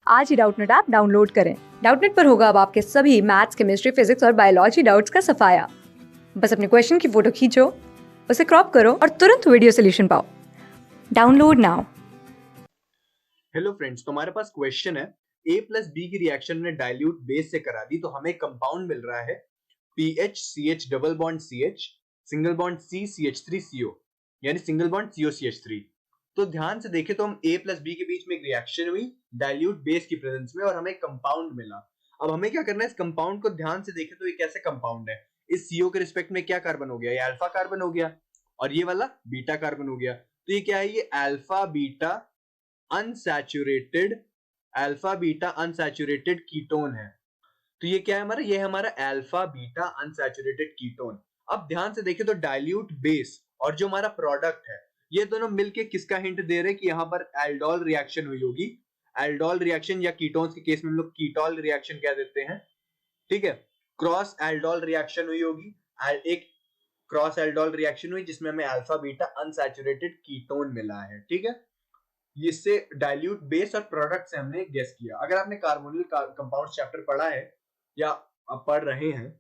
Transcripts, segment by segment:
आज ही Doubtnut app download करें। Doubtnut पर होगा अब आपके सभी मैथ्स, केमिस्ट्री, फिजिक्स और बायोलॉजी डाउट्स का सफाया। बस अपने क्वेश्चन की फोटो खींचो, उसे क्रॉप करो और तुरंत वीडियो सोल्यूशन पाओ। Download now. हेलो फ्रेंड्स, तो हमारे पास क्वेश्चन है a प्लस बी की रिएक्शन ने डाइल्यूट बेस से करा दी तो हमें कंपाउंड मिल रहा है PHCH double bond CH single bond CCH3CO यानी सिंगल बॉन्ड COCH3। तो ध्यान से देखें तो हम a प्लस बी के बीच में एक रिएक्शन हुई डाइल्यूट बेस की प्रेजेंस में और हमें कंपाउंड मिला। अब हमें क्या करना है, इस कंपाउंड को ध्यान से देखें तो ये कैसे कंपाउंड है। इस CO के रिस्पेक्ट में क्या कार्बन हो गया, ये अल्फा कार्बन हो गया और ये वाला बीटा कार्बन हो गया। तो ये क्या है, ये अल्फा बीटा अनसैचुरेटेड कीटोन है। तो ये क्या है हमारा, ये हमारा अल्फा बीटा अनसैचुरेटेड कीटोन। अब ध्यान से देखें तो डाइल्यूट बेस और जो हमारा प्रोडक्ट है ये दोनों मिलके किसका हिंट दे रहे हैं कि यहाँ पर एल्डोल रिएक्शन हुई होगी। एल्डोल रिएक्शन या कीटोन्स के केस में हम लोग कीटोल रिएक्शन कह देते हैं, ठीक है। क्रॉस एल्डोल रिएक्शन हुई होगी, एक क्रॉस एल्डोल रिएक्शन हुई जिसमें हमें अल्फा बीटा अनसैचुरेटेड कीटोन मिला है, ठीक है। इससे डाइल्यूट बेस और प्रोडक्ट से हमने गेस किया। अगर आपने कार्बोनिल कंपाउंड चैप्टर पढ़ा है या आप पढ़ रहे हैं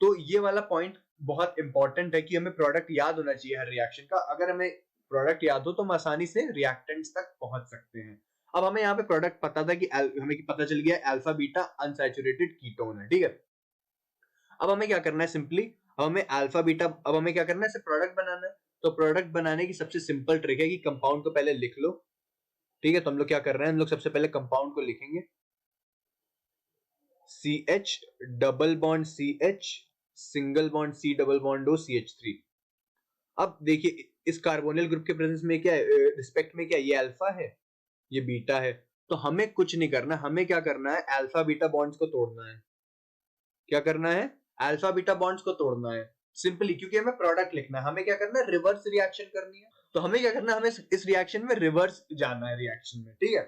तो ये वाला पॉइंट बहुत इंपॉर्टेंट है कि हमें प्रोडक्ट याद होना चाहिए हर रिएक्शन का। अगर हमें प्रोडक्ट याद हो तो हम आसानी से रिएक्टेंट्स तक पहुंच सकते हैं। अब हमें यहाँ पे प्रोडक्ट पता था कि हमें पता चल गया अल्फा बीटा अनसैचुरेटेड कीटोन है, ठीक है। अब हमें क्या करना है, सिंपली अब हमें क्या करना है, इसे प्रोडक्ट बनाना है। तो प्रोडक्ट बनाने की सबसे सिंपल ट्रिक है कि कंपाउंड को पहले लिख लो, ठीक है। तो हम लोग क्या कर रहे हैं, हम लोग सबसे पहले कंपाउंड को लिखेंगे CH double bond CH single bond C double bond O CH3। अब देखिए इस कार्बोनिल ग्रुप के प्रेजेंस में क्या है, रिस्पेक्ट में क्या ये अल्फा है, ये बीटा है। तो हमें कुछ नहीं करना, हमें क्या करना है, अल्फा बीटा बॉन्ड्स को तोड़ना है। क्या करना है, अल्फा बीटा बॉन्ड्स को तोड़ना है सिंपली, क्योंकि हमें प्रोडक्ट लिखना है। हमें क्या करना है, रिवर्स रिएक्शन करनी है। तो हमें क्या करना है, हमें इस रिएक्शन में रिवर्स जाना है रिएक्शन में, ठीक है।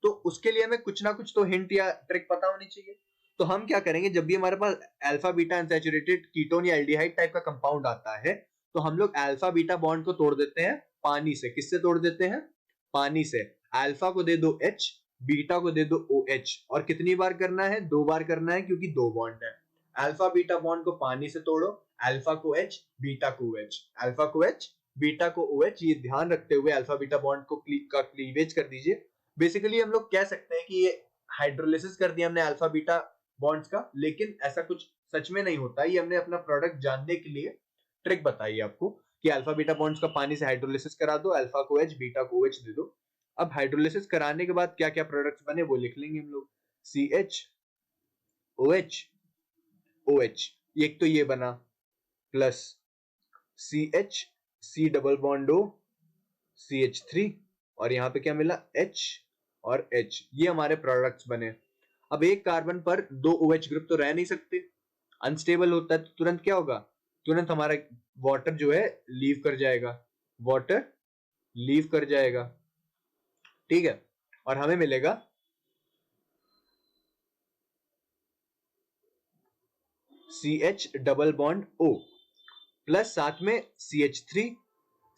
तो उसके लिए हमें कुछ ना कुछ तो हिंट या ट्रिक पता होनी चाहिए। तो हम क्या करेंगे, जब भी हमारे पास अल्फा बीटा अनसैचुरेटेड कीटोन या एल्डिहाइड टाइप का कंपाउंड आता है तो हम लोग अल्फा बीटा बॉन्ड को तोड़ देते हैं पानी से। किससे तोड़ देते हैं, पानी से। अल्फा को दे दो H, बीटा को दे दो OH। और कितनी बार करना है, 2 बार करना है क्योंकि 2 बॉन्ड है। अल्फा बीटा बॉन्ड को पानी से तोड़ो, अल्फा को H, बीटा को OH, अल्फा को H, बीटा को OH। ये ध्यान रखते हुए अल्फा बीटा बॉन्ड को क्लीवेज कर दीजिए। बेसिकली हम लोग कह सकते हैं कि ये हाइड्रोलिसिस कर दिया हमने अल्फा बीटा बॉन्ड्स का, लेकिन ऐसा कुछ सच में नहीं होता। ये हमने अपना प्रोडक्ट जानने के लिए ट्रिक बताई आपको कि अल्फा बीटा बॉन्ड्स का पानी से हाइड्रोलिसिस करा दो, अल्फा को H, बीटा को OH दे दो। अब हाइड्रोलिसिस कराने के बाद क्या क्या प्रोडक्ट्स बने वो लिख लेंगे हम लोग, CH OH OH। एक तो ये बना, plus CH C double bond O CH3 और यहाँ पे क्या मिला, H और H। ये हमारे प्रोडक्ट्स बने। अब एक कार्बन पर 2 OH ग्रुप तो रह नहीं सकते, अनस्टेबल होता है। तो तुरंत क्या होगा, तुरंत हमारा वाटर जो है लीव कर जाएगा, वाटर लीव कर जाएगा, ठीक है। और हमें मिलेगा CH double bond O plus साथ में CH3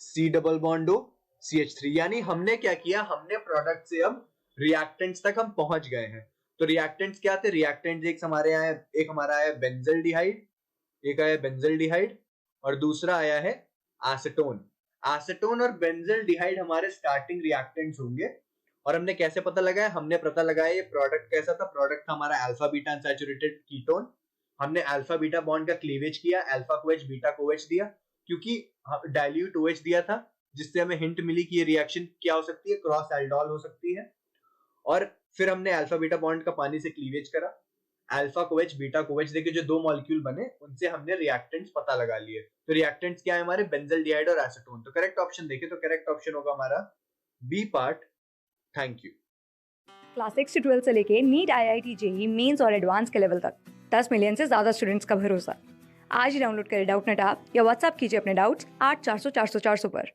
C double bond O CH3। यानी हमने क्या किया, हमने प्रोडक्ट से अब रिएक्टेंट्स तक हम पहुंच गए हैं। तो रिएक्टेंट्स क्या थे, रिएक्टेंट्स एक हमारा आया बेंजल्डिहाइड, एक आया बेंजल्डिहाइड और दूसरा आया है एसीटोन। एसीटोन और बेंजल्डिहाइड हमारे स्टार्टिंग रिएक्टेंट्स होंगे। और हमने कैसे पता लगाया, हमने पता लगाया ये प्रोडक्ट कैसा था। प्रोडक्ट था हमारा अल्फा बीटा अनसैचुरेटेड कीटोन। हमने अल्फा बीटा बॉन्ड का क्लीवेज किया, अल्फा को H, बीटा को OH दिया, क्योंकि डाइल्यूट OH दिया था, जिससे हमें हिंट मिली कि ये रिएक्शन क्या हो सकती है, क्रॉस एल्डोल हो सकती है। और फिर हमने अल्फा बीटा बॉन्ड का पानी से क्लीवेज करा, अल्फा को H, बीटा को OH देके जो 2 मॉलिक्यूल बने उनसे हमने रिएक्टेंट्स पता लगा लिए। तो रिएक्टेंट्स क्या है हमारे, बेंजल्डिहाइड और एसीटोन। तो करेक्ट ऑप्शन देखे तो करेक्ट ऑप्शन होगा हमारा B part. Thank you. Class 6 से 12 से लेके नीट, IIT, JEE मेंस और एडवांस के लेवल तक 10 मिलियन से ज्यादा स्टूडेंट्स का भरोसा। आज ही डाउनलोड करें डाउटनेट ऐप या व्हाट्सएप कीजिए अपने डाउट्स 8400 400 400 पर।